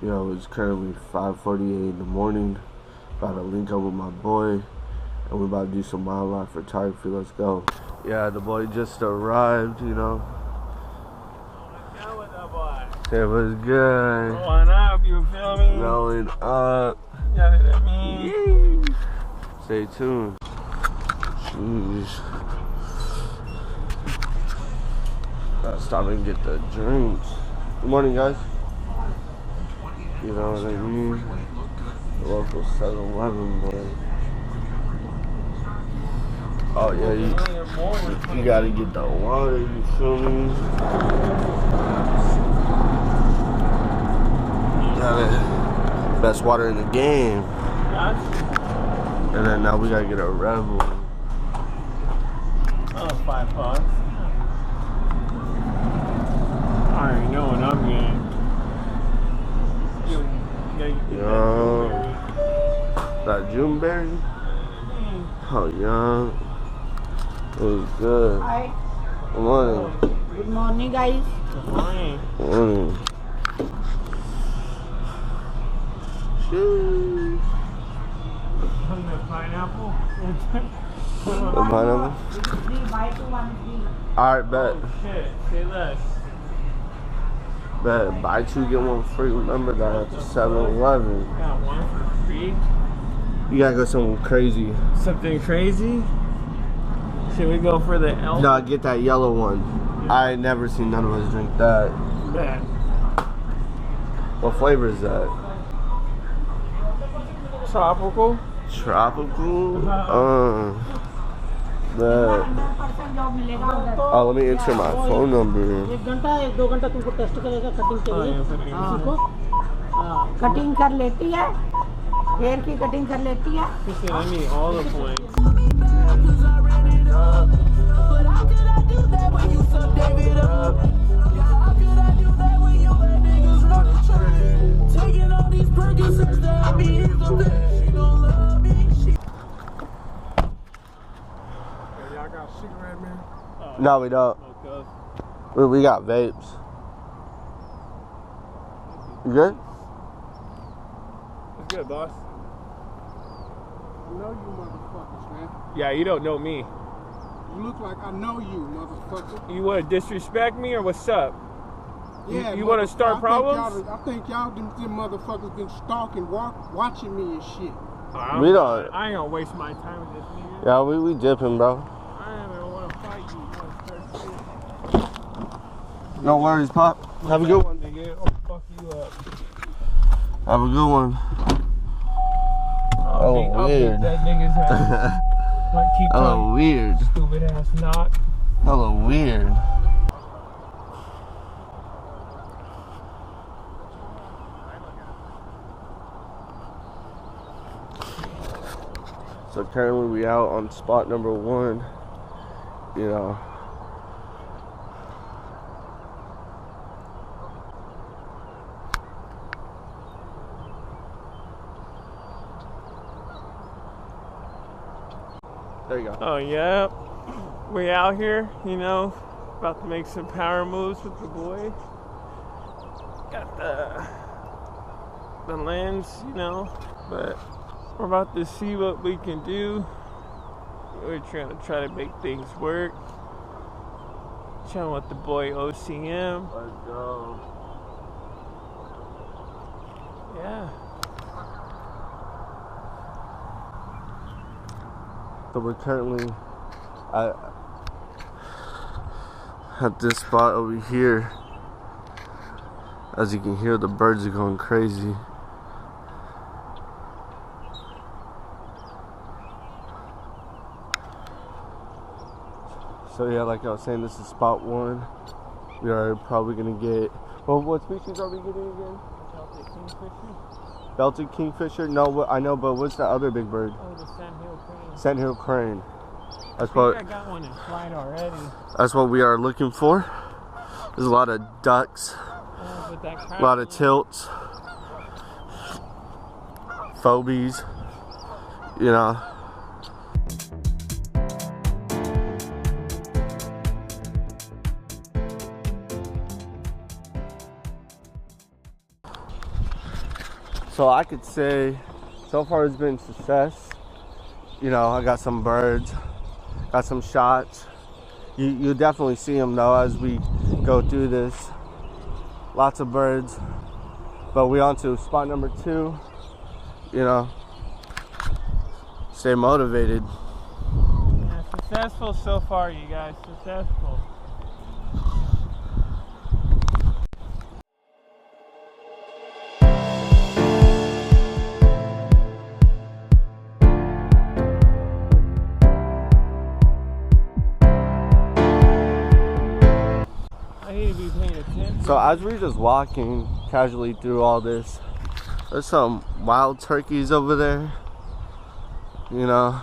You know, it's currently 5:48 in the morning. About to link up with my boy, and we're about to do some wildlife photography. Let's go. Yeah, the boy just arrived, you know. What's good with that boy? It was good. Going up, you feel me? Going up. You know what I mean? Stay tuned. Jeez. Gotta stop and get the drinks. Good morning, guys. You know what I mean? The local 7-Eleven, boy. Oh yeah, you gotta get the water, you feel me? Got it. Best water in the game. And then now we gotta get a Red Bull. Oh, $5. I already know what I'm getting. Yo, that Juneberry? Oh yeah. It was good. Hi. Good morning. Good morning, guys. Good morning. Good morning. Sheesh. The pineapple? The pineapple? 3 buy 2 1 free. Alright, bet. Oh shit, say less. Bet. Buy 2, get 1 free. Remember that at the 7-Eleven. Got 1 for free. You gotta go something crazy. Something crazy? Should we go for the elk? No, get that yellow one. I ain't never seen none of us drink that. Bet. What flavor is that? Tropical? Tropical? Bet. 100% job मिलेगा उधर. Oh, let me enter my phone number. 1 घंटा 2 घंटा तुमको test करेगा cutting के लिए. हाँ. को कटिंग कर लेती है. हेयर की कटिंग कर लेती है. He said I need all the points. But how could I do that when you suck David up? How could I do that when you let niggas run the train? Taking all these Percocets that I be in the bed. She don't love me. Y'all got cigarette, man? No, we don't. Okay. We got vapes. You good? It's good, boss. I know you motherfuckers, man. Yeah, you don't know me. You look like I know you, motherfucker. You want to disrespect me or what's up? Yeah, You wanna start problems? I think y'all them motherfuckers been stalking, watching me and shit. We don't. I ain't gonna waste my time with this nigga. Yeah, we dipping, bro. I don't even want to fight you. No worries, Pop. Have a good one. Nigga, I'll fuck you up. Have a good one. I'll beat weird. that nigga's ass. Like, keep Hello, talking, weird. stupid ass knock. Hello, weird. So currently we out on spot number 1. You know. There you go. Oh, yeah. We out here, you know, about to make some power moves with the boy. Got the lens, you know, but we're about to see what we can do. We're trying to make things work. Chilling with the boy OCM. Let's go. Yeah. So we're currently at this spot over here. As you can hear, the birds are going crazy. So yeah, like I was saying, this is spot 1. We are probably gonna get. Well, what species are we getting again? Belted kingfisher? No, I know, but what's the other big bird? Oh, the sandhill crane. Sandhill crane. That's I what. think I got one in flight already. That's what we are looking for. There's a lot of ducks, But that a lot of tilts, phobies, you know. So I could say so far it's been success. You know, I got some birds, got some shots. You'll definitely see them though as we go through this. Lots of birds. But we on to spot number 2. You know, stay motivated. Yeah, successful so far, you guys. Successful. I need to be paying attention. So as we're just walking casually through all this, there's some wild turkeys over there. You know,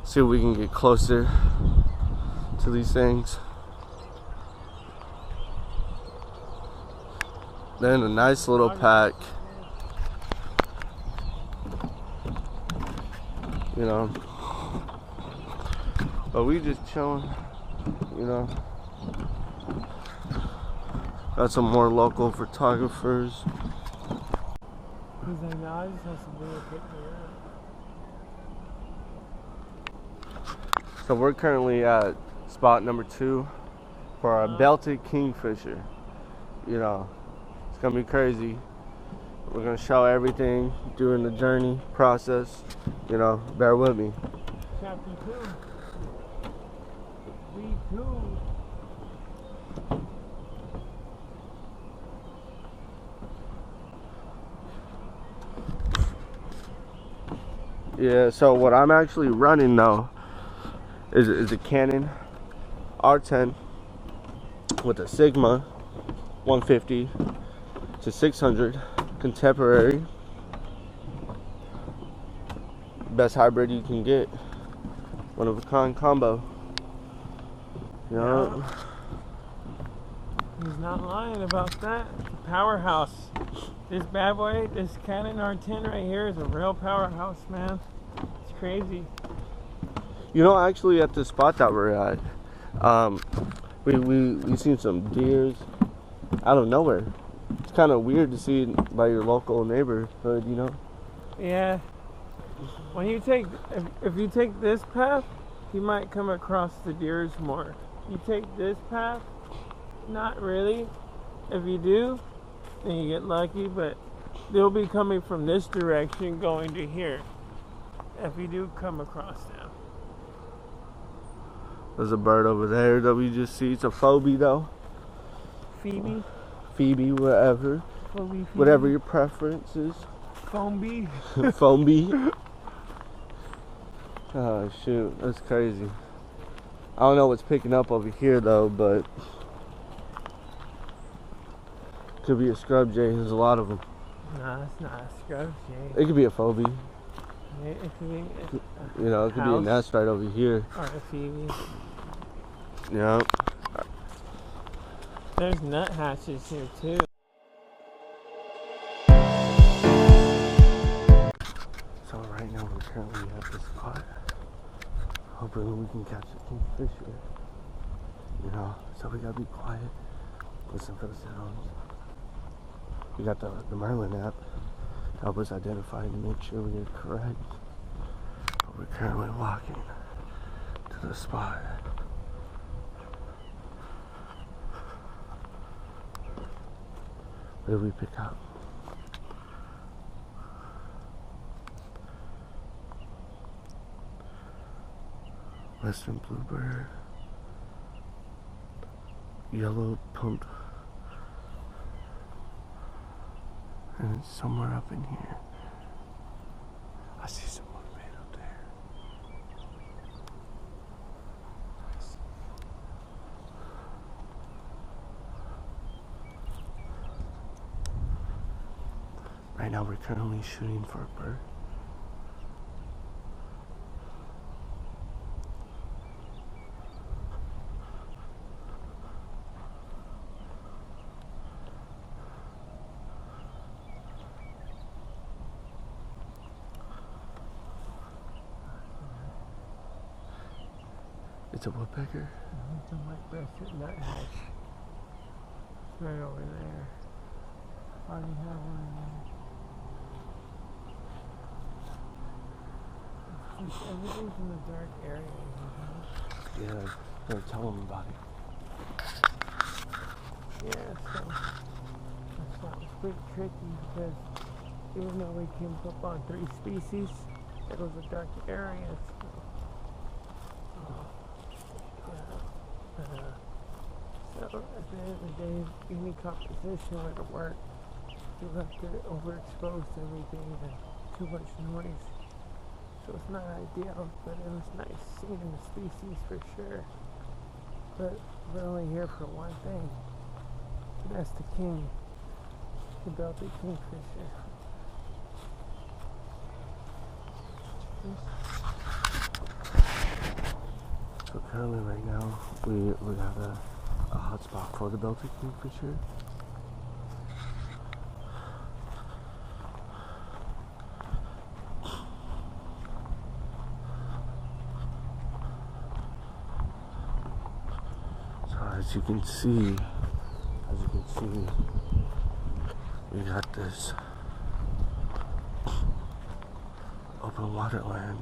see if we can get closer to these things. They're in a nice little pack. You know, but we just chilling. You know, got some more local photographers. He's like, no, I just have some real pick me up. So we're currently at spot number 2 for our belted kingfisher. You know, it's gonna be crazy. We're gonna show everything during the journey process. You know, bear with me. Chapter 2. V2. Yeah, so what I'm actually running though is a Canon R10 with a Sigma 150 to 600 contemporary. Best hybrid you can get. One of a kind combo. You know? He's not lying about that. It's a powerhouse. This bad boy, this Canon R10 right here is a real powerhouse, man. It's crazy. You know, actually at the spot that we're at, we seen some deers out of nowhere. It's kind of weird to see it by your local neighborhood, you know? Yeah. When you take, if you take this path, you might come across the deers more. You take this path, not really. If you do, then you get lucky, but they'll be coming from this direction going to here. If you do come across them. There's a bird over there that we just see. It's a Phoebe though. Phoebe, whatever. Phoebe. Whatever your preference is. Phone bee. Phoebe. Oh shoot, that's crazy. I don't know what's picking up over here though, but could be a scrub jay. There's a lot of them. Nah, it's not a scrub jay. It could be a Phoebe. It could be You know, it could be a nest right over here. or a Phoebe. Yeah. There's nuthatches here too. So right now we're currently at this spot. Hoping we can catch a kingfisher. You know, so we gotta be quiet. Listen for the sounds. We got the Merlin app to help us identify and make sure we are correct. But we're currently walking to the spot. What did we pick up? Western bluebird, yellow pumped, and it's somewhere up in here. I see some movement up there. Right now we're currently shooting for a bird. It's a woodpecker. It's a white-breasted nuthatch. It's right over there. Already have one in there. Everything's in the dark area, you know? Yeah, they're telling me about it. Yeah, so that's why it was pretty tricky because even though we came up on 3 species, it was a dark area. So at the end of the day, any composition would work. You have to overexpose everything and too much noise. So it's not ideal, but it was nice seeing the species for sure. But we're only here for one thing. And that's the king, the belted kingfisher. So currently right now, we have a hot spot for the belted kingfisher. As you can see, we got this open water land.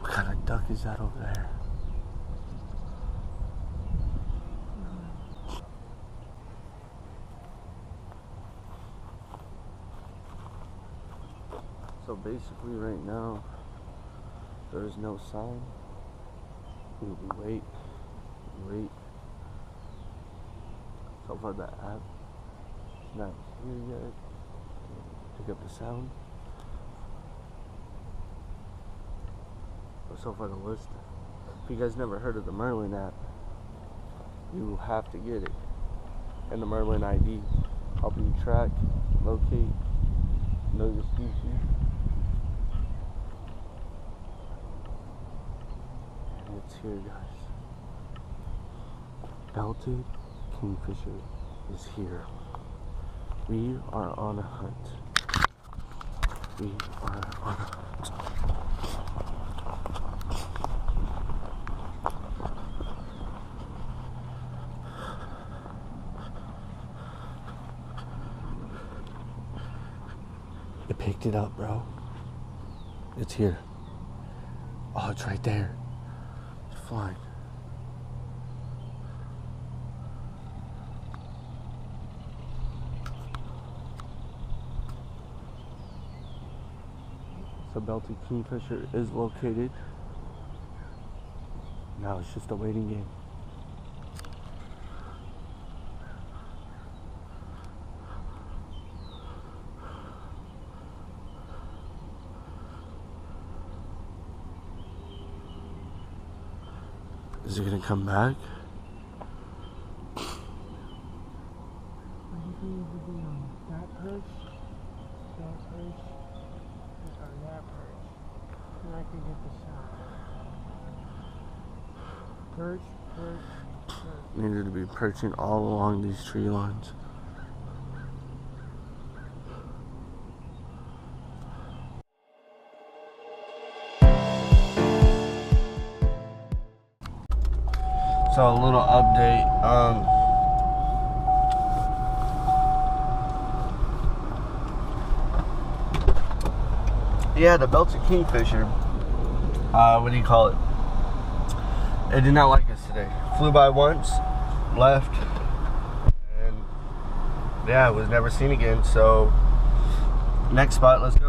What kind of duck is that over there? So basically right now, there is no sign. We wait. So far the app is not here yet. Pick up the sound. But so far the list. If you guys never heard of the Merlin app, you have to get it. And the Merlin ID help you track, locate, know your species. And it's here, guys. Belted kingfisher is here. We are on a hunt. We are on a hunt. It picked it up, bro. It's here. Oh, it's right there. It's flying. So belted kingfisher is located. Now it's just a waiting game. Is he gonna come back? I think we need to be on that perch, or that perch, and I can get the shot. Perch. Needed to be perching all along these tree lines. So a little update. Yeah, the belted kingfisher. What do you call it? It did not like us today. Flew by once, left, and yeah, it was never seen again. So next spot, let's go.